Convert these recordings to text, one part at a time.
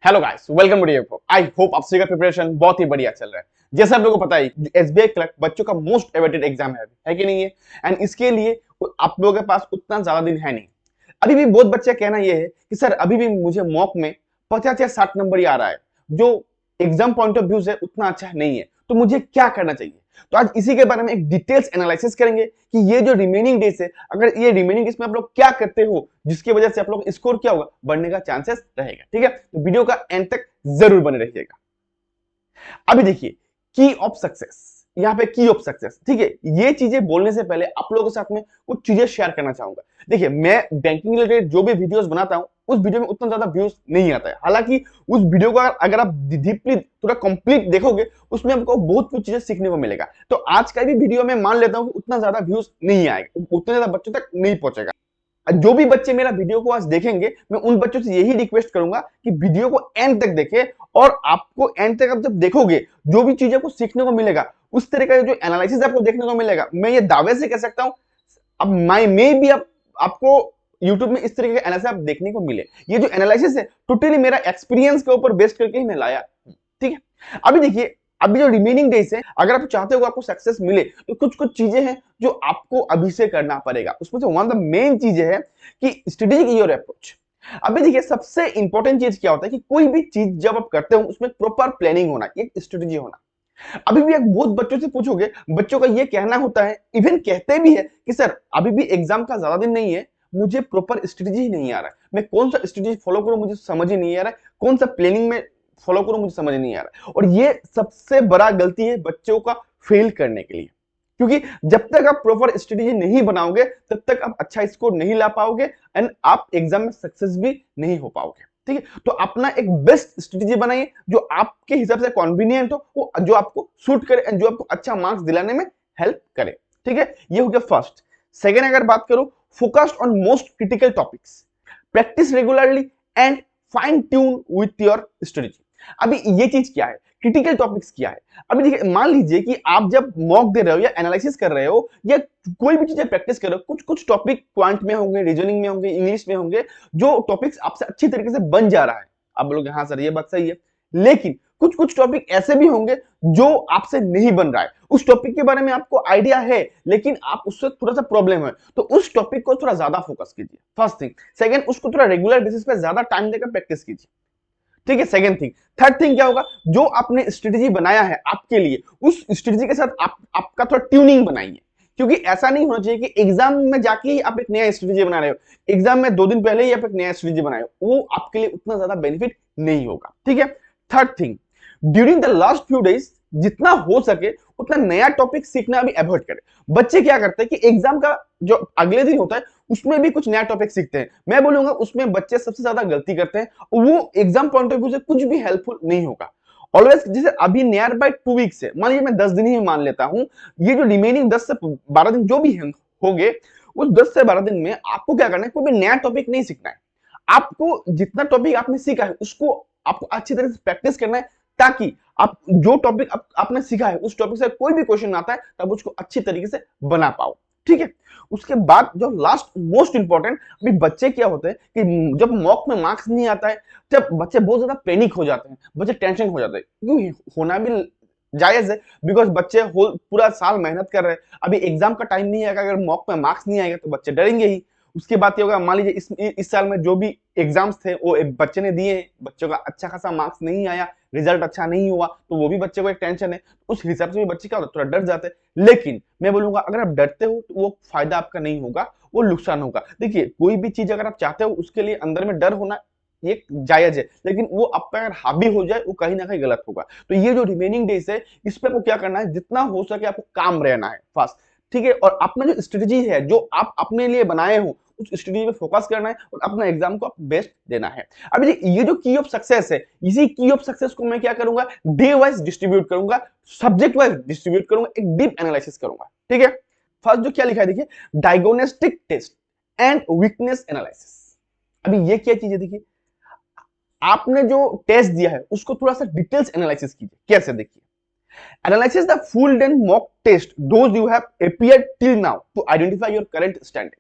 Hello guys, welcome to video. I hope आप सभी का प्रिपरेशन बहुत ही बढ़िया चल रहा है। जैसे आप लोगों को पता है, एसबीआई क्लर्क बच्चों का मोस्ट अवेटेड एग्जाम है कि नहीं है? एंड इसके लिए आप लोगों के पास उतना ज्यादा दिन है नहीं। अभी भी बहुत बच्चे कहना ये है कि सर अभी भी मुझे मॉक में 50 या 60 नंबर ही आ रहा है, जो एग्जाम पॉइंट ऑफ व्यू से उतना अच्छा नहीं है, तो मुझे क्या करना चाहिए? तो आज इसी के बारे में एक डिटेल्स एनालिसिस करेंगे कि ये जो रिमेनिंग डेज है, अगर ये रिमेनिंग डेज में आप लोग क्या करते हो जिसकी वजह से आप लोग स्कोर क्या होगा, बढ़ने का चांसेस रहेगा। ठीक है, तो वीडियो का एंड तक जरूर बने रहिएगा। अभी देखिए, की ऑफ सक्सेस, यहाँ पे की ऑफ सक्सेस। ठीक है, ये चीजें बोलने से पहले आप लोगों के साथ में कुछ चीजें शेयर करना चाहूंगा। देखिए, मैं बैंकिंग रिलेटेड जो भी वीडियोस बनाता हूं, उस वीडियो में उतना ज्यादा व्यूज नहीं आता है। हालांकि उस वीडियो को अगर आप डीपली पूरा कंप्लीट देखोगे, उसमें आपको बहुत कुछ चीजें सीखने को मिलेगा। तो आज का भी वीडियो में मान लेता हूं कि उतना ज्यादा व्यूज नहीं आएगा, उतने ज्यादा बच्चों तक नहीं पहुंचेगा। जो भी बच्चे मेरा वीडियो को आज देखेंगे, मैं उन बच्चों से यही रिक्वेस्ट करूंगा कि वीडियो को एंड तक देखें। और आपको एंड तक आप जब देखोगे, जो भी चीजें को सीखने को मिलेगा, उस तरह का जो एनालिसिस आपको देखने को मिलेगा, मैं ये दावे से कह सकता हूं, अब माई में भी आपको यूट्यूब में इस तरीके का एनालिसिस आप देखने को मिले। ये जो एनालिसिस है टोटली मेरा एक्सपीरियंस के ऊपर बेस्ड करके ही मैं लाया। ठीक है, अभी देखिए, अभी जो रिमेनिंग डेज है, अगर आप चाहते हो आपको सक्सेस मिले, तो कुछ कुछ चीजें हैं जो आपको अभी से करना पड़ेगा। उसमें से वन ऑफ द मेन चीज है कि स्ट्रेटेजिक योर अप्रोच। अभी देखिए, सबसे इंपॉर्टेंट चीज क्या होता है कि कोई भी चीज जब आप करते हो, उसमें प्रॉपर प्लानिंग होना, एक स्ट्रेटेजी होना। अभी भी एक बहुत बच्चों से पूछोगे, बच्चों का ये कहना होता है, इवन कहते भी है कि सर अभी भी एग्जाम का ज्यादा दिन नहीं है, मुझे प्रॉपर स्ट्रेटेजी ही नहीं आ रहा है, मैं कौन सा स्ट्रेटेजी फॉलो करूं मुझे समझ ही नहीं आ रहा है, कौन सा प्लानिंग में फॉलो करूं मुझे समझ नहीं आ रहा है। और ये सबसे बड़ा गलती है बच्चों का फेल करने के लिए, क्योंकि जब तक आप प्रॉपर स्ट्रेटेजी नहीं बनाओगे, तब तक आप अच्छा स्कोर नहीं ला पाओगे एंड आप एग्जाम में सक्सेस भी नहीं हो पाओगे। ठीक है, तो अपना एक बेस्ट स्ट्रेटेजी बनाइए जो आपके हिसाब से कन्वीनियंट हो, वो जो आपको सूट करे एंड जो आपको अच्छा मार्क्स दिलाने में हेल्प करे। ठीक है, ये हो गया फर्स्ट। सेकेंड, अगर बात करूं, focused on most critical topics, practice regularly and fine tune with your strategy. अभी ये चीज क्या है, क्रिटिकल टॉपिक्स क्या है? अभी देखिए, मान लीजिए कि आप जब मॉक दे रहे हो या एनालिसिस कर रहे हो या कोई भी चीजें प्रैक्टिस कर रहे हो, कुछ कुछ टॉपिक क्वांट में होंगे, रीजनिंग में होंगे, इंग्लिश में होंगे, जो टॉपिक्स आपसे अच्छी तरीके से बन जा रहा है। आप बोलोगे हाँ सर ये बात सही है, लेकिन कुछ कुछ टॉपिक ऐसे भी होंगे जो आपसे नहीं बन रहा है। उस टॉपिक के बारे में आपको आइडिया है, लेकिन आप उससे थोड़ा सा प्रॉब्लम है, तो उस टॉपिक को थोड़ा ज्यादा फोकस कीजिए, फर्स्ट थिंग। सेकंड, उसको थोड़ा रेगुलर बेसिस पे ज्यादा टाइम देकर प्रैक्टिस कीजिए। ठीक है, सेकंड थिंग। थर्ड थिंग क्या होगा, जो आपने स्ट्रेटेजी बनाया है आपके लिए, उस स्ट्रेटेजी के साथ आपका थोड़ा ट्यूनिंग बनाइए। क्योंकि ऐसा नहीं होना चाहिए कि एग्जाम में जाके ही आप एक नया स्ट्रेटेजी बना रहे हो, एग्जाम में 2 दिन पहले ही आप एक नया स्ट्रेटेजी बनाए हो, वो आपके लिए उतना ज्यादा बेनिफिट नहीं होगा। ठीक है, third thing, during the last few days जितना हो सके उतना नया टॉपिक सीखना भी अवॉइड करें। बच्चे क्या करते हैं कि एग्जाम का जो अगले दिन होता है, उसमें भी कुछ नया टॉपिक सीखते हैं। मैं बोलूंगा उसमें बच्चे सबसे ज्यादा गलती करते हैं, वो एग्जाम पॉइंट ऑफ व्यू से कुछ भी हेल्पफुल नहीं होगा। ऑलवेज, जैसे अभी नियर बाय 2 वीक्स है, मान लीजिए मैं 10 दिन ही मान लेता हूं, ये जो रिमेनिंग 10 से 12 दिन जो भी होंगे, उस 10 से 12 दिन में आपको क्या करना है, कोई भी नया टॉपिक नहीं सीखना है। आपको जितना टॉपिक आपने सीखा है, उसको आपको अच्छी तरह से प्रैक्टिस करना है, ताकि आप जो टॉपिक आपने सीखा है, उस टॉपिक से कोई भी क्वेश्चन आता है, तब उसको अच्छी तरीके से बना पाओ। ठीक है, उसके बाद जो लास्ट मोस्ट इंपॉर्टेंट, अभी बच्चे क्या होते हैं कि जब मॉक में मार्क्स नहीं आता है, जब बच्चे बहुत ज्यादा पैनिक हो जाते हैं, बच्चे टेंशन हो जाते हैं। क्यों होना भी जायज है, बिकॉज बच्चे पूरा साल मेहनत कर रहे हैं, अभी एग्जाम का टाइम नहीं आएगा, अगर मॉक में मार्क्स नहीं आएगा तो बच्चे डरेंगे ही। उसके बाद क्या होगा, मान लीजिए इस साल में जो भी एग्जाम्स थे वो बच्चे ने दिए, बच्चों का अच्छा खासा मार्क्स नहीं आया, रिजल्ट अच्छा नहीं हुआ, तो वो भी बच्चे को एक टेंशन है। उस हिसाब से भी बच्चे क्या होता है, थोड़ा डर जाते हैं। लेकिन मैं बोलूंगा, अगर आप डरते हो तो वो फायदा आपका नहीं होगा, वो नुकसान होगा। देखिए, कोई भी चीज अगर आप चाहते हो, उसके लिए अंदर में डर होना ये जायज है, लेकिन वो आप पर अगर हावी हो जाए, वो कहीं ना कहीं गलत होगा। तो ये जो रिमेनिंग डेज है, इस पे आपको क्या करना है, जितना हो सके आपको काम रहना है फास्ट। ठीक है, और अपना जो स्ट्रेटेजी है, जो आप अपने लिए बनाए हो, उस स्ट्रेटेजी पे फोकस करना है और अपना एग्जाम को बेस्ट देना है। अभी ये जो की ऑफ सक्सेस है, इसी की ऑफ सक्सेस को मैं क्या करूंगा, डे वाइज डिस्ट्रीब्यूट करूंगा, सब्जेक्ट वाइज डिस्ट्रीब्यूट करूंगा, एक डीप एनालिसिस करूंगा। ठीक है, फर्स्ट जो क्या लिखा है देखिए, diagnostic test and weakness analysis. अभी ये क्या चीज है, देखिए आपने जो टेस्ट दिया है उसको थोड़ा सा डिटेल्स एनालिसिस कीजिए। कैसे, देखिए, analysis the full and mock test those you have appeared till now to identify your current standing.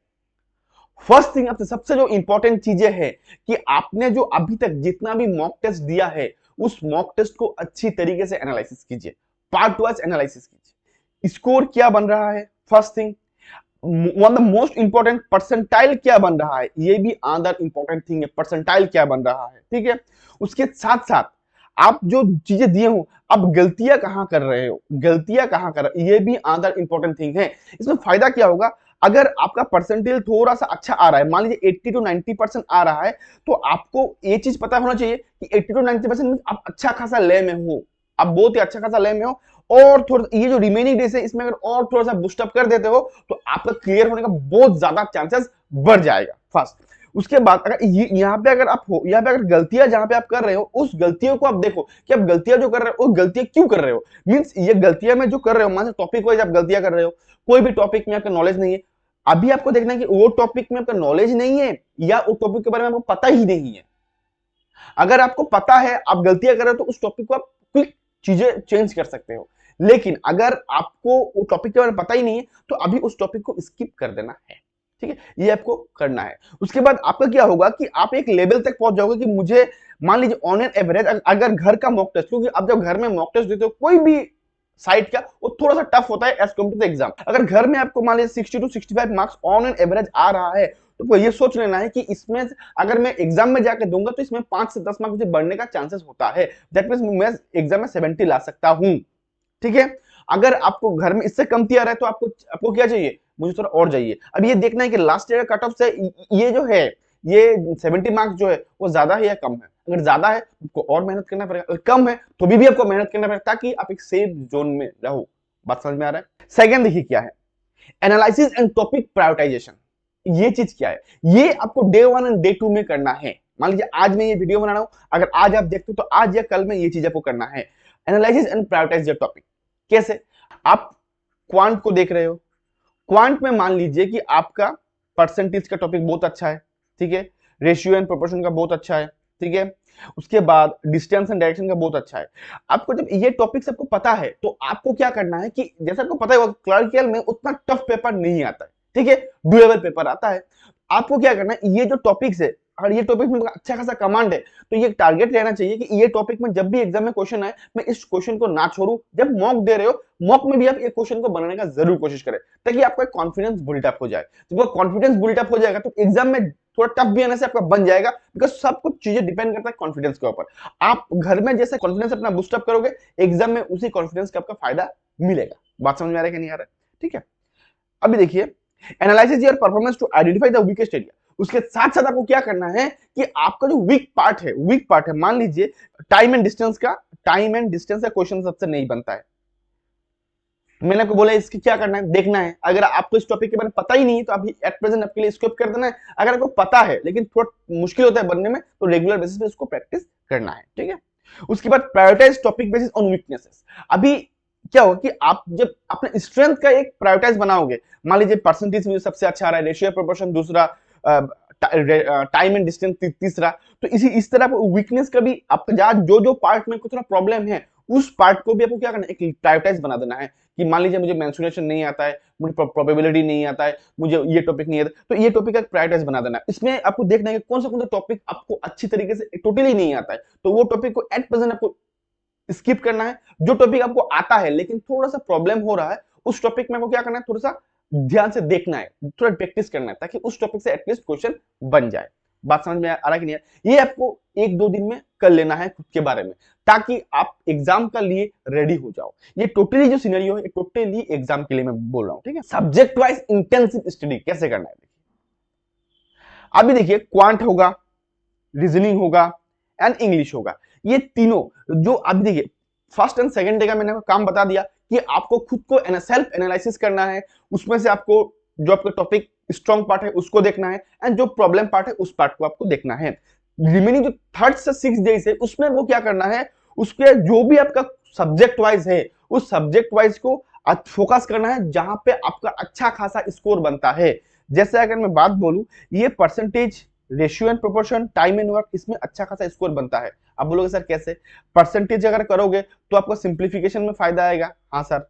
First thing, आपसे सबसे जो इंपॉर्टेंट चीजें है कि आपने जो अभी तक जितना भी मॉक टेस्ट दिया है उस मॉक टेस्ट को अच्छी तरीके से एनालिसिस कीजिए, पार्ट वाइज एनालिसिस कीजिए। स्कोर क्या बन रहा है, first thing. One of the most important, percentile क्या बन रहा है, ये भी अदर इंपॉर्टेंट थिंग है, परसेंटाइल क्या बन रहा है, ठीक है। उसके साथ साथ आप जो चीजें दिए हो, आप गलतियां कहां कर रहे हो, गलतियां कहां कर रहे हो, ये भी अदर इंपॉर्टेंट थिंग है। इसमें फायदा क्या होगा, अगर आपका परसेंटेज थोड़ा सा अच्छा आ रहा है, मान लीजिए 80 to 90% आ रहा है, तो आपको ये चीज पता होना चाहिए कि 80 to 90% आप अच्छा खासा ले में हो, आप बहुत ही अच्छा खासा ले में हो। और थोड़ा ये जो रिमेनिंग डेज है इसमें अगर और थोड़ा सा बूस्टअप कर देते हो तो आपका क्लियर होने का बहुत ज्यादा चांसेस बढ़ जाएगा, फर्स्ट। उसके बाद अगर यहाँ पे अगर आप हो, यहाँ पे अगर गलतियां जहां पे आप कर रहे हो उस गलतियों को आप देखो कि आप गलतियां जो कर रहे हो वो गलतियां क्यों कर रहे हो, मींस ये गलतियां में जो कर रहे हो, मान टॉपिक वाइज आप गलतियां कर रहे हो, कोई भी टॉपिक में आपका नॉलेज नहीं है, अभी आपको देखना है कि वो टॉपिक में आपका नॉलेज नहीं है या उस टॉपिक के बारे में आपको पता ही नहीं है। अगर आपको पता है, आप गलतियां कर रहे हो, तो उस टॉपिक को आप क्विक चीजें चेंज कर सकते हो। लेकिन अगर आपको वो टॉपिक के बारे में पता ही नहीं है तो अभी उस टॉपिक को स्किप कर देना है, ठीक है, ये आपको करना है। उसके बाद आपका क्या होगा कि आप एक लेवल तक पहुंच जाओगे कि मुझे मान लीजिए ऑन एन एवरेज, अगर घर का मॉक टेस्ट, क्योंकि आप जब घर में मॉक टेस्ट देते हो कोई भी साइट का, वो थोड़ा सा टफ होता है एज कम्पेयर टू एग्जाम। अगर घर में आपको मान लीजिए 60 to 65 marks on an average आ रहा है तो ये सोच लेना है कि इसमें अगर मैं एग्जाम में जाकर दूंगा तो इसमें 5 से 10 मार्क्स मुझे बढ़ने का चांसेस होता है, दैट मींस मैं एग्जाम में 70 ला सकता हूं, ठीक है। अगर आपको घर में इससे कमती आ रहा है तो आपको आपको क्या चाहिए, मुझे थोड़ा और चाहिए। अब ये देखना है कि लास्ट ईयर का कट ऑफ से ये जो है, ये 70 मार्क्स जो है वो ज्यादा है या कम है। अगर ज्यादा है आपको और मेहनत करना पड़ेगा, अगर कम है तो भी आपको मेहनत करना पड़ेगा ताकि आप एक सेफ जोन में रहो। बात समझ में आ रहा है। सेकंड देखिए क्या है, एनालिसिस एंड टॉपिक प्रायोरिटाइजेशन। ये चीज क्या है, ये आपको डे 1 एंड डे 2 में करना है। मान लीजिए आज मैं ये वीडियो बना रहा हूं, अगर आज आप देखते हो तो आज या कल में ये चीज आपको करना है, analysis and prioritise your topic. कैसे, आप क्वांट को देख रहे हो, क्वांट में मान लीजिए कि आपका परसेंटेज का टॉपिक बहुत अच्छा है, ठीक है, रेशियो एंड प्रोपोर्शन का बहुत अच्छा है, ठीक है, उसके बाद डिस्टेंस एंड डायरेक्शन का बहुत अच्छा है। आपको जब ये टॉपिक सबको पता है तो आपको क्या करना है कि जैसा आपको पता है क्लरिकल में उतना टफ पेपर नहीं आता है, ठीक है, डुएबल पेपर आता है। आपको क्या करना है, ये जो टॉपिक्स है, अगर ये टॉपिक में अच्छा खासा कमांड है तो ये टारगेट रहना चाहिए कि ये टॉपिक में जब भी एग्जाम में क्वेश्चन आए मैं इस क्वेश्चन को ना छोड़ू। जब मॉक दे रहे हो, मॉक में भी आप ये क्वेश्चन को बनाने का जरूर कोशिश करें ताकि आपका कॉन्फिडेंस बिल्डअप हो जाए। जब वो कॉन्फिडेंस बिल्डअप हो जाएगा तो एग्जाम में थोड़ा टफ भी आने से आपका बन जाएगा, बिकॉज सब कुछ चीजें डिपेंड करता है कॉन्फिडेंस के ऊपर। आप घर में जैसे कॉन्फिडेंस अपना बूस्टअप करोगे, एग्जाम में उसी कॉन्फिडेंस का आपका फायदा मिलेगा। बात समझ में आ रहा है कि नहीं आ रहा है, ठीक है। अभी देखिए, analysis your performance to identify the weakest area. उसके साथ साथ आपको क्या करना है कि आपका जो वीक पार्ट है, वीक पार्ट है, मान लीजिए टाइम एंड डिस्टेंस का, टाइम एंड डिस्टेंस का क्वेश्चन सबसे नहीं बनता है, मैंने आपको बोला इसकी क्या करना है, देखना है। अगर आपको इस टॉपिक के बारे में पता ही नहीं है तो अभी एट प्रेजेंट आपके लिए स्किप कर देना है। अगर आपको पता है लेकिन थोड़ा मुश्किल होता है बनने में तो रेगुलर बेसिस पे इसको प्रैक्टिस करना है, ठीक है। उसके बाद prioritise topic basis on weaknesses. अभी क्या होगा कि आप जब अपने स्ट्रेंथ का एक प्रायोरिटाइज बनाओगे, मान लीजिए परसेंटेज मुझे सबसे अच्छा आ रहा है, रेशियो प्रोपोर्शन दूसरा, टाइम एंड डिस्टेंस तीसरा, तो इस तरह वीकनेस का भी आपका जो जो पार्ट में कुछ थोड़ा प्रॉब्लम है उस पार्ट को भी आपको क्या करना है, एक प्रायोरिटाइज बना देना है कि मान लीजिए मुझे मेंसुरेशन नहीं आता है, मुझे प्रोबेबिलिटी नहीं आता है, मुझे ये टॉपिक नहीं आता, तो ये टॉपिक का प्रायोरिटाइज बना देना है। इसमें आपको देखना है कि कौन सा टॉपिक आपको अच्छी तरीके से टोटली नहीं आता है, तो वो टॉपिक को एट प्रेजेंट आपको स्किप करना है। जो टॉपिक आपको आता है लेकिन थोड़ा सा प्रॉब्लम हो रहा है उस टॉपिक में आपको क्या करना है, थोड़ा सा ध्यान से देखना है, थोड़ा प्रैक्टिस करना है ताकि उस टॉपिक से एटलीस्ट क्वेश्चन बन जाए। बात समझ में आ रहा है कि नहीं? ये आपको 1-2 दिन में कर लेना है खुद के बारे में ताकि आप एग्जाम के लिए रेडी हो जाओ। ये टोटली जो सिनेरियो है ये टोटली एग्जाम के लिए मैं बोल रहा हूं, ठीक है। सब्जेक्ट वाइज इंटेंसिव स्टडी कैसे करना है, अभी देखिए क्वांट होगा, रीजनिंग होगा एंड इंग्लिश होगा। ये तीनों जो अभी देखिए फर्स्ट एंड सेकंड डे का मैंने काम बता दिया कि आपको खुद को सेल्फ एनालिसिस करना है, उसमें से आपको जो आपका टॉपिक स्ट्रॉन्ग पार्ट है उसको देखना है एंड जो प्रॉब्लम पार्ट है उस पार्ट को आपको देखना है। रिमेनिंग जो थर्ड से 6 डेज है उसमें वो क्या करना है, उसके जो भी आपका सब्जेक्ट वाइज है उस सब्जेक्ट वाइज को फोकस करना है जहां पे आपका अच्छा खासा स्कोर बनता है। जैसे अगर मैं बात बोलूं, ये percentage, ratio and proportion, time and work, इसमें अच्छा खासा स्कोर बनता है। आप बोलोगे सर कैसे, परसेंटेज अगर करोगे तो आपको सिंप्लीफिकेशन में फायदा आएगा, हाँ सर।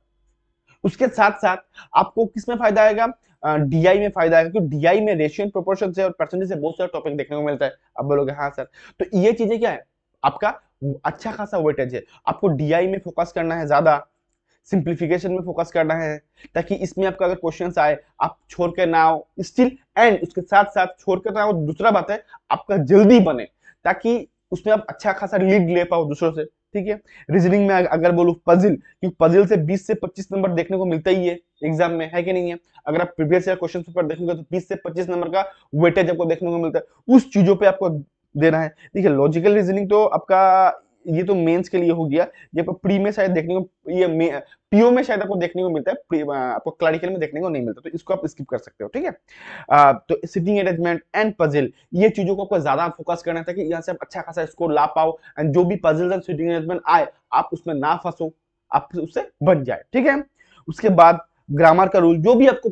उसके साथ साथ आपको किसमें फायदा आएगा, डीआई में फायदा है, क्योंकि डीआई में रेशियो एंड प्रोपोर्शन से और परसेंटेज से बहुत सारा टॉपिक देखने को मिलता है। अब बोलोगे हाँ सर, तो ये चीजें क्या है, आपका अच्छा खासा वेटेज है। आपको डीआई में फोकस करना है ज्यादा, सिंप्लीफिकेशन में फोकस करना है, ताकि इसमें आपका अगर क्वेश्चंस आए आप छोड़ के ना आओ स्टिल, एंड उसके साथ साथ छोड़ कर ना आओ, दूसरा बात है आपका जल्दी बने, ताकि उसमें आप अच्छा खासा लीड ले पाओ दूसरों से। ठीक है, रीजनिंग में अगर बोलूं पजल, क्योंकि पजल से 20 से 25 नंबर देखने को मिलता ही है एग्जाम में, है कि नहीं है। अगर आप प्रीवियस ईयर क्वेश्चन पेपर देखोगे तो 20 से 25 नंबर का वेटेज आपको देखने को मिलता है, उस चीजों पे आपको देना है। देखिए लॉजिकल रीजनिंग तो आपका ये तो मेंस के लिए हो गया, ये आपको प्री में शायद देखने को, ये पीओ में शायद आपको देखने को मिलता है, आपको क्लरिकल में देखने को नहीं मिलता, तो इसको आप स्किप कर सकते हो। ठीक है, तो सिटिंग अरेंजमेंट एंड पजल, ये चीजों को आपको ज्यादा फोकस करना है, ताकि यहाँ से आप अच्छा खासा स्कोर ला पाओ, एंड जो भी पजल एंड सिटिंग अरेंजमेंट आए आप उसमें ना फंसो, आप उससे बच जाए। ठीक है, उसके बाद ग्रामर का रूल जो भी आपको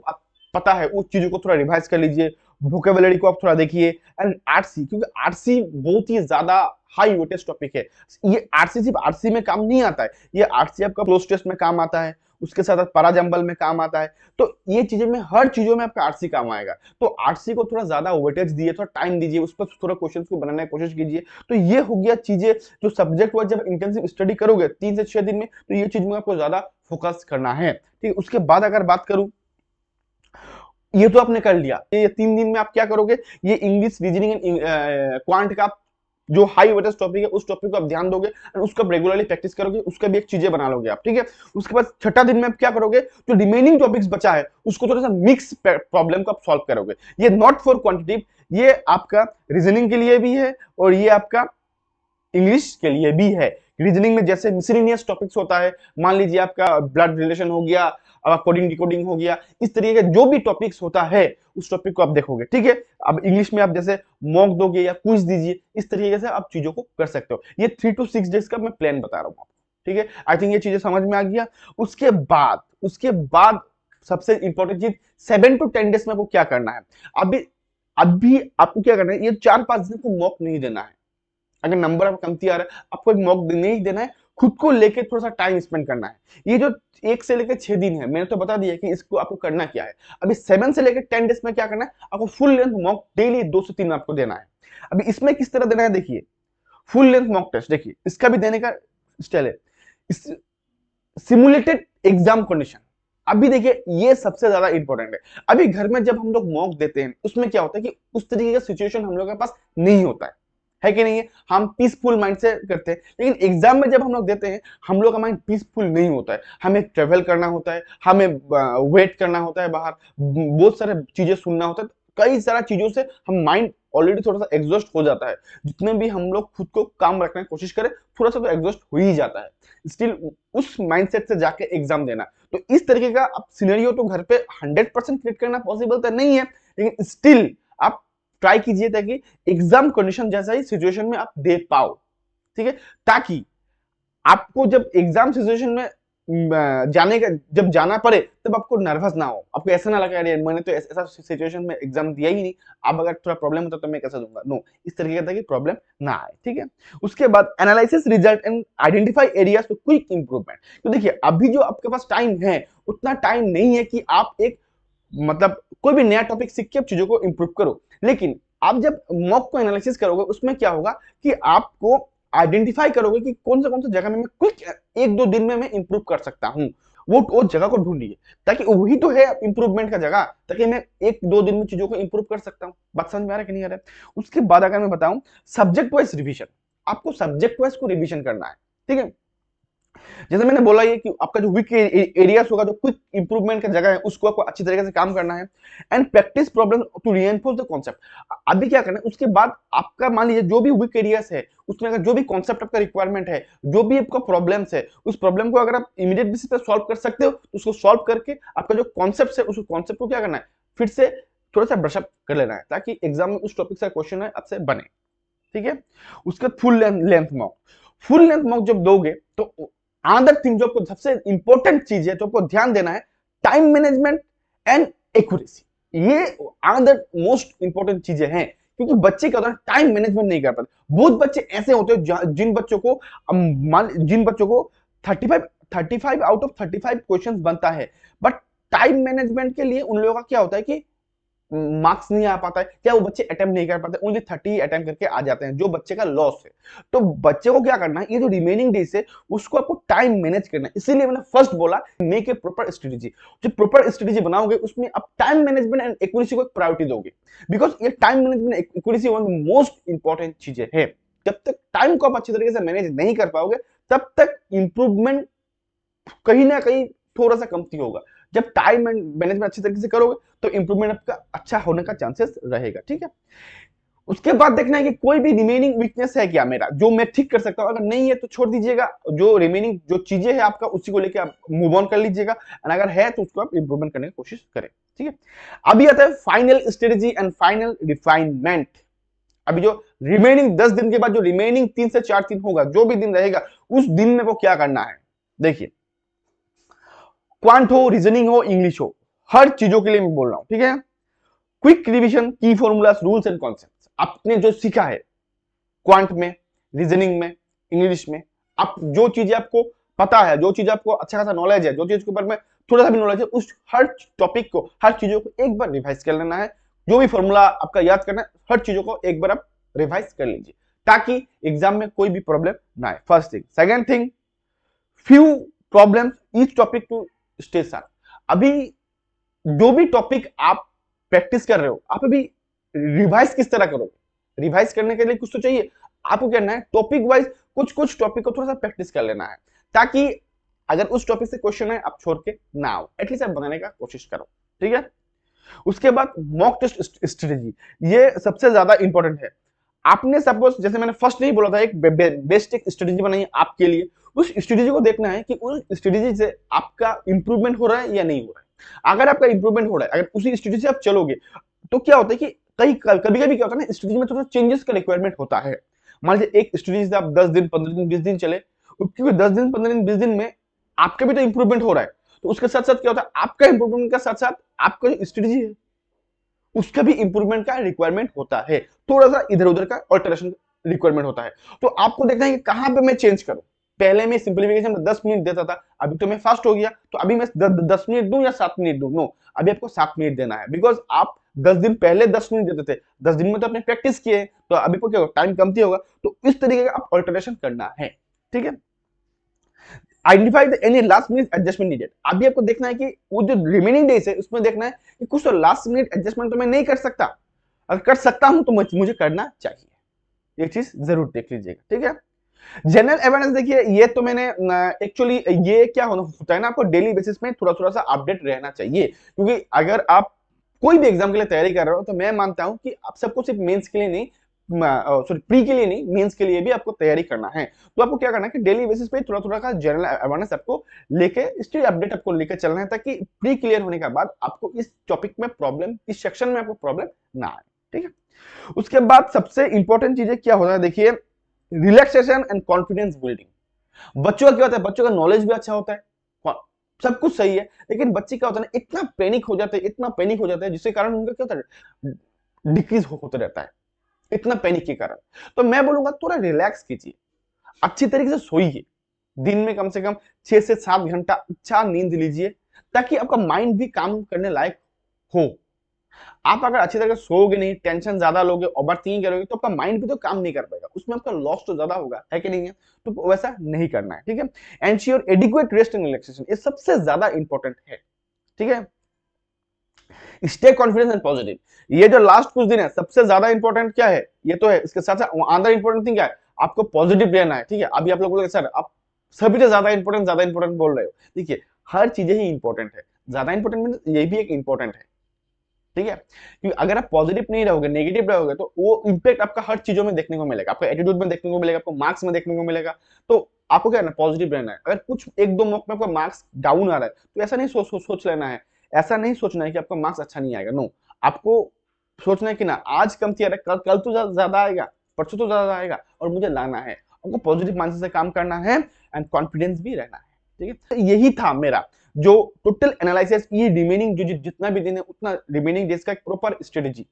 पता है उस चीजों को थोड़ा रिवाइज कर लीजिए, वोकेबुलरी को आप थोड़ा देखिए, एंड आरसी, क्योंकि आरसी बहुत ही ज्यादा हाई वेटेज टॉपिक है। ये आरसी सिर्फ आरसी में काम नहीं आता है, ये आरसी आपका क्लोज टेस्ट में काम आता है, उसके साथ पैरा जंबल में काम आता है, तो ये चीजें में हर चीजों में आपका आरसी काम आएगा। तो आरसी को थोड़ा ज्यादा वेटेज दिए, थोड़ा टाइम दीजिए, उस पर थोड़ा क्वेश्चंस को बनाने की कोशिश कीजिए। तो ये हो गया चीजें जो सब्जेक्ट वाइज जब इंटेंसिव स्टडी करोगे 3 से 6 दिन में, तो ये चीज में आपको ज्यादा फोकस करना है। ठीक है, उसके बाद अगर बात करूं, ये तो आपने कर लिया, ये 3 दिन में आप क्या करोगे, ये इंग्लिश, रीजनिंग एंड क्वांट का जो हाई वेटेज टॉपिक है उस टॉपिक को आप ध्यान दोगे, और उसको रेगुलरली प्रैक्टिस करोगे, उसका भी एक चीजें बना लोगे आप। ठीक है, उसके बाद छठा दिन में आप क्या करोगे, जो रिमेनिंग टॉपिक्स बचा है उसको थोड़ा सा मिक्स प्रॉब्लम को आप सॉल्व करोगे। ये नॉट फॉर क्वांटिटेटिव, ये आपका रीजनिंग के लिए भी है और ये आपका इंग्लिश के लिए भी है। रीजनिंग में जैसे मिसलेनियस टॉपिक्स होता है, मान लीजिए आपका ब्लड रिलेशन हो गया, कोडिंग डिकोडिंग हो गया, इस तरीके के जो भी टॉपिक्स होता है उस टॉपिक को आप देखोगे। ठीक है, अब इंग्लिश में आप जैसे मॉक दोगे या क्विज दीजिए, इस तरीके से आप चीजों को कर सकते हो। ये 3 to 6 डेज का मैं प्लान बता रहा हूँ आपको। ठीक है, आई थिंक ये चीजें समझ में आ गया। उसके बाद सबसे इंपॉर्टेंट चीज 7 to 10 डेज में आपको क्या करना है। अभी आपको क्या करना है, ये 4-5 दिन को मॉक नहीं देना है। अगर नंबर आपका कमती आ रहा है, आपको एक मॉक नहीं देना है, खुद को लेके थोड़ा सा टाइम स्पेंड करना है। ये जो 1 से लेकर 6 दिन है, मैंने तो बता दिया कि इसको आपको करना क्या है। अभी 7 से लेकर 10 डेज में क्या करना है, आपको फुल लेंथ मॉक डेली 2 से 3 आपको देना है। अभी इसमें किस तरह देना है, देखिए फुल लेंथ मॉक टेस्ट, देखिए इसका भी देने का स्टाइल है, सिमुलेटेड एग्जाम कंडीशन। अभी देखिए ये सबसे ज्यादा इंपॉर्टेंट है। अभी घर में जब हम लोग मॉक देते हैं उसमें क्या होता है कि उस तरीके का सिचुएशन हम लोग के पास नहीं होता है कि नहीं है, हम पीसफुल माइंड से करते हैं। लेकिन एग्जाम में जब हम लोग देते हैं, हम लोग का माइंड पीसफुल नहीं होता है, हमें ट्रेवल करना होता है, हमें वेट करना होता है बाहर, बहुत सारे चीजें सुनना होता है, कई सारा चीजों से हम माइंड ऑलरेडी थोड़ा सा एग्जॉस्ट हो जाता है। जितने भी हम लोग खुद को काम रखने की कोशिश करें, थोड़ा सा तो एग्जॉस्ट हो ही जाता है, स्टिल उस माइंडसेट से जाके एग्जाम देना। तो इस तरीके का अब सिनेरियो तो घर पे 100% क्रिएट करना पॉसिबल तो नहीं है, लेकिन स्टिल आप ट्राई कीजिए ताकि एग्जाम कंडीशन जैसा ही सिचुएशन में आप दे पाओ। ठीक है, ताकि आपको जब एग्जाम सिचुएशन में जाने का जब जाना पड़े तब आपको नर्वस ना हो, आपको ऐसा ना लगे अरे मैंने तो ऐसा सिचुएशन में एग्जाम दिया ही नहीं, अब अगर थोड़ा प्रॉब्लम होता तो मैं कैसे दूंगा, नो, इस तरीके का प्रॉब्लम ना आए। ठीक है, उसके बाद analysis result and identify areas for quick improvement. तो देखिए अभी जो आपके पास टाइम है उतना टाइम नहीं है कि आप एक मतलब कोई भी नया टॉपिक सीख के आप चीजों को इंप्रूव करो, लेकिन आप जब मॉक को एनालिसिस करोगे उसमें क्या होगा कि आपको आइडेंटिफाई करोगे कि कौन सा जगह में मैं क्विक 1-2 दिन में मैं इंप्रूव कर सकता हूं, वो जगह को ढूंढिए, ताकि वही तो है इंप्रूवमेंट का जगह, ताकि मैं 1-2 दिन में चीजों को इंप्रूव कर सकता हूं। बात समझ में आ रहा है कि नहीं आ रहा है। उसके बाद अगर मैं बताऊं सब्जेक्ट वाइज रिविजन, आपको सब्जेक्ट वाइज को रिविजन करना है। ठीक है, जैसे मैंने बोला ये कि आपका जो वीक एरियाज होगा, जो क्विक इंप्रूवमेंट का जगह है, उसको आपको अच्छी तरीके से काम करना है, and practice problem to reinforce the concept. अभी क्या करना है, उसके बाद आपका मान लीजिए जो भी वीक एरियाज है उसमें अगर जो भी कॉन्सेप्ट आपका रिक्वायरमेंट है, जो भी आपका प्रॉब्लम्स है, उस प्रॉब्लम को अगर आप इमीडिएट बेसिस पे सॉल्व कर सकते हो तो उसको सॉल्व करके आपका जो कॉन्सेप्ट है उस कॉन्सेप्ट को क्या करना है, फिर से थोड़ा सा ब्रशअप कर लेना है, ताकि एग्जाम में उस टॉपिक का क्वेश्चन है आपसे बने। ठीक है, उसके फुल लेंथ मॉक जब दोगे तो अनदर थिंग जो आपको सबसे इंपॉर्टेंट चीज है जो आपको ध्यान देना है, टाइम मैनेजमेंट एंड एक्यूरेसी। ये अनदर मोस्ट इंपॉर्टेंट चीजें हैं, क्योंकि बच्चे क्या होता है टाइम मैनेजमेंट नहीं कर पाते। बहुत बच्चे ऐसे होते हैं जिन बच्चों को 35 आउट ऑफ 35 क्वेश्चंस बनता है, बट टाइम मैनेजमेंट के लिए उन लोगों का क्या होता है कि मार्क्स नहीं आ पाता है, क्या वो बच्चे अटेम्प्ट नहीं कर पाते, ओनली 30 अटेम्प्ट करके आ जाते हैं, जो बच्चे का लॉस है। तो बच्चे को क्या करना है, ये जो रिमेनिंग डेज है उसको आपको टाइम मैनेज करना है। इसीलिए मैंने फर्स्ट बोला मेक ए प्रॉपर स्ट्रेटेजी। जो प्रॉपर स्ट्रेटेजी बनाओगे उसमें आप टाइम मैनेजमेंट एंड एक्यूरेसी को प्रायोरिटी दोगे, बिकॉज ये time management accuracy one of the most important चीजें है। जब तक टाइम को आप अच्छी तरीके से मैनेज नहीं कर पाओगे तब तक इंप्रूवमेंट कहीं ना कहीं थोड़ा सा कमती होगा। जब टाइम मैनेजमेंट अच्छी तरीके से करोगे तो इंप्रूवमेंट आपका अच्छा होने का चांसेस रहेगा, ठीक है। उसके बाद देखना है कि कोई भी रिमेनिंग वीकनेस है क्या मेरा, जो मैं ठीक कर सकता हूं। अगर नहीं है तो छोड़ दीजिएगा, जो रिमेनिंग जो चीजें है आपका उसी को लेकर आप मूव ऑन कर लीजिएगा, और अगर है तो उसको आप इंप्रूवमेंट करने की कोशिश करें, ठीक है। अभी आता है final strategy and final refinement. अभी जो रिमेनिंग 10 दिन के बाद जो रिमेनिंग 3 से 4 दिन होगा, जो भी दिन रहेगा उस दिन में वो क्या करना है। देखिए, क्वांट हो, रीजनिंग हो, इंग्लिश हो, हर चीजों के लिए मैं बोल रहा हूं, ठीक है। क्विक रिवीजन, की फॉर्मूलाज, रूल्स एंड कॉन्सेप्ट्स आपने जो सीखा है क्वांट में, रीजनिंग में, इंग्लिश में, आप जो चीजें आपको पता है, जो चीज आपको अच्छा खासा नॉलेज है, जो चीज के ऊपर में थोड़ा सा भी नॉलेज है, उस हर टॉपिक को, हर चीजों को एक बार रिवाइज कर लेना है। जो भी फॉर्मूला आपका याद करना है, हर चीजों को एक बार आप रिवाइज कर लीजिए ताकि एग्जाम में कोई भी प्रॉब्लम ना आए। First thing. Second thing, few problems each topic to stay sharp. अभी जो भी टॉपिक आप प्रैक्टिस कर रहे हो, आप अभी रिवाइज किस तरह करोगे। रिवाइज करने के लिए कुछ तो चाहिए, आपको करना है टॉपिक वाइज कुछ कुछ टॉपिक को थोड़ा सा प्रैक्टिस कर लेना है, ताकि अगर उस टॉपिक से क्वेश्चन है आप छोड़ के ना आओ, एटलीस्ट आप बनाने का कोशिश करो, ठीक है। उसके बाद मॉक टेस्ट स्ट्रेटेजी, ये सबसे ज्यादा इंपॉर्टेंट है। आपने सपोज, जैसे मैंने फर्स्ट नहीं बोला था, एक बेस्ट एक स्ट्रेटेजी बनाई आपके लिए, उस स्ट्रेटेजी को देखना है कि उस स्ट्रेटेजी से आपका इंप्रूवमेंट हो रहा है या नहीं हो रहा है। अगर आपका इंप्रूवमेंट हो रहा है, अगर उसी स्ट्रेटेजी से आप चलोगे, तो क्या होता है कि कभी कभी क्या होता है ना, स्ट्रेटेजी में थोड़ा चेंजेस का रिक्वायरमेंट होता है। मान लीजिए एक स्ट्रेटेजी से आप 10 दिन 15 दिन 20 दिन चले, क्योंकि 10 दिन 15 दिन 20 दिन में आपका भी तो इंप्रूवमेंट हो रहा है, तो उसके साथ साथ क्या होता है, आपका इंप्रूवमेंट के साथ साथ आपका जो स्ट्रेटेजी है उसका भी इंप्रूवमेंट का रिक्वायरमेंट होता है, थोड़ा सा इधर उधर का ऑल्टरेशन रिक्वायरमेंट होता है। तो आपको देखना है कि कहां पे मैं चेंज करूं। पहले मैं सिंप्लीफिकेशन में 10 मिनट देता था, अभी तो मैं फास्ट हो गया, तो अभी मैं 10 मिनट दूं या 7 मिनट दूं। नो, अभी आपको 7 मिनट देना है, बिकॉज आप 10 दिन पहले 10 मिनट देते थे, 10 दिन में तो आपने प्रैक्टिस किए, तो अभी को क्या होगा, टाइम कमती होगा। तो इस तरीके का आप ऑल्टरेशन करना है, ठीक है। Identify the any last minute adjustment needed. अभी आपको देखना है कि वो जो रिमेनिंग डेज है उसमें देखना है कि कुछ तो लास्ट मिनट एडजस्टमेंट तो मैं नहीं कर सकता, अगर कर सकता हूं तो मुझे करना चाहिए। ये चीज जरूर देख लीजिएगा, ठीक है। जनरल अवेयरनेस, देखिए ये तो मैंने एक्चुअली ये क्या होता है ना, आपको डेली बेसिस में थोड़ा थोड़ा सा अपडेट रहना चाहिए, क्योंकि अगर आप कोई भी एग्जाम के लिए तैयारी कर रहे हो तो मैं मानता हूं कि आप सबको सिर्फ मेंस के लिए नहीं, सॉरी प्री के लिए नहीं, मेंस के लिए भी आपको तैयारी करना है। तो आपको क्या करना है कि डेली बेसिस पे थोड़ा थोड़ा का जनरल अवेयरनेस आपको लेके, स्टडी अपडेट आपको लेकर चलना है, ताकि प्री क्लियर होने के बाद आपको इस टॉपिक में प्रॉब्लम, इस सेक्शन में आपको प्रॉब्लम ना आए, ठीक है। उसके बाद सबसे इंपॉर्टेंट चीजें क्या होता है, देखिए रिलैक्सेशन एंड कॉन्फिडेंस बिल्डिंग। बच्चों का क्या होता है, बच्चों का नॉलेज भी अच्छा होता है, सब कुछ सही है, लेकिन बच्चे क्या होता है ना, इतना पैनिक हो जाते हैं, इतना पैनिक हो जाता है, जिसके कारण उनका क्या होता है, डिक्रीज होता रहता है, इतना पैनिक के कारण। तो मैं बोलूंगा थोड़ा रिलैक्स कीजिए, अच्छी तरीके से सोइए, दिन में कम से कम 6 से 7 घंटा अच्छा नींद लीजिए, ताकि आपका माइंड भी काम करने लायक हो। आप अगर अच्छी तरह से सोओगे नहीं, टेंशन ज्यादा लोगे, ओवर थिंकिंग करोगे, तो आपका माइंड भी तो काम नहीं कर पाएगा, उसमें आपका लॉस तो ज्यादा होगा, है कि नहीं है। तो वैसा नहीं करना है, ठीक है। Ensure adequate rest and relaxation, ये सबसे ज्यादा इंपॉर्टेंट है, ठीक है। स्टे कॉन्फिडेंस एंड पॉजिटिव, ये जो लास्ट कुछ दिन है सबसे ज्यादा इंपॉर्टेंट क्या है, ये तो है, इसके साथ साथ अदर इंपॉर्टेंट थिंग क्या है, आपको पॉजिटिव रहना है, ठीक है। अभी आप लोग बोलोगे सर आप सभी से ज्यादा इंपॉर्टेंट बोल रहे हो, देखिए हर चीजें ही इंपॉर्टेंट है, ज्यादा इंपॉर्टेंट मीन ये भी एक इंपॉर्टेंट है, ठीक है। क्योंकि अगर आप पॉजिटिव नहीं रहोगे, नेगेटिव रहोगे, तो वो इंपैक्ट आपका हर चीजों में देखने को मिलेगा, आपका एटीट्यूड में देखने को मिलेगा, आपको मार्क्स में देखने को मिलेगा। तो आपको क्या करना, पॉजिटिव रहना है। अगर कुछ एक दो मॉक में आपका मार्क्स डाउन आ रहा है, तो ऐसा नहीं सोच लेना है, ऐसा नहीं सोचना है कि आपका मार्क्स अच्छा नहीं आएगा। नो, आपको सोचना है कि ना आज कम थी, कल तो ज्यादा आएगा, परसों तो ज्यादा आएगा, और मुझे लाना है। आपको पॉजिटिव माइंडसेट से काम करना है एंड कॉन्फिडेंस भी रहना है, ठीक है। तो यही था मेरा जो टोटल एनालिसिस, ये रिमेनिंग जो जितना भी दिन है उतना रिमेनिंग डेज का एक प्रॉपर स्ट्रेटेजी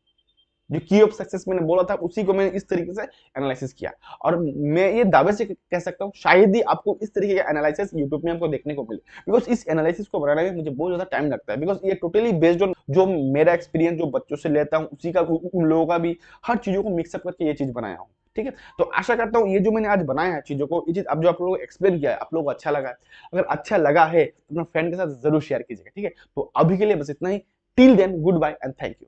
जो की ऑफ सक्सेस मैंने बोला था उसी को मैंने इस तरीके से एनालिसिस किया, और मैं ये दावे से कह सकता हूँ शायद ही आपको इस तरीके का एनालिसिस यूट्यूब में आपको देखने को मिले, बिकॉज इस एनालिसिस को बनाने में मुझे बहुत ज्यादा टाइम लगता है, बिकॉज ये टोटली बेस्ड ऑन जो मेरा एक्सपीरियंस जो बच्चों से लेता हूँ उसी का, उन लोगों का भी, हर चीजों को मिक्सअप करके ये चीज बनाया हूँ। ठीक है, तो आशा करता हूँ ये जो मैंने आज बनाया है चीजों को, ये चीज अब जो आप लोगों को एक्सप्लेन किया है आप लोगों को अच्छा लगा है। अगर अच्छा लगा है तो अपने फ्रेंड के साथ जरूर शेयर कीजिएगा। ठीक है, तो अभी के लिए बस इतना ही। Till then goodbye and thank you.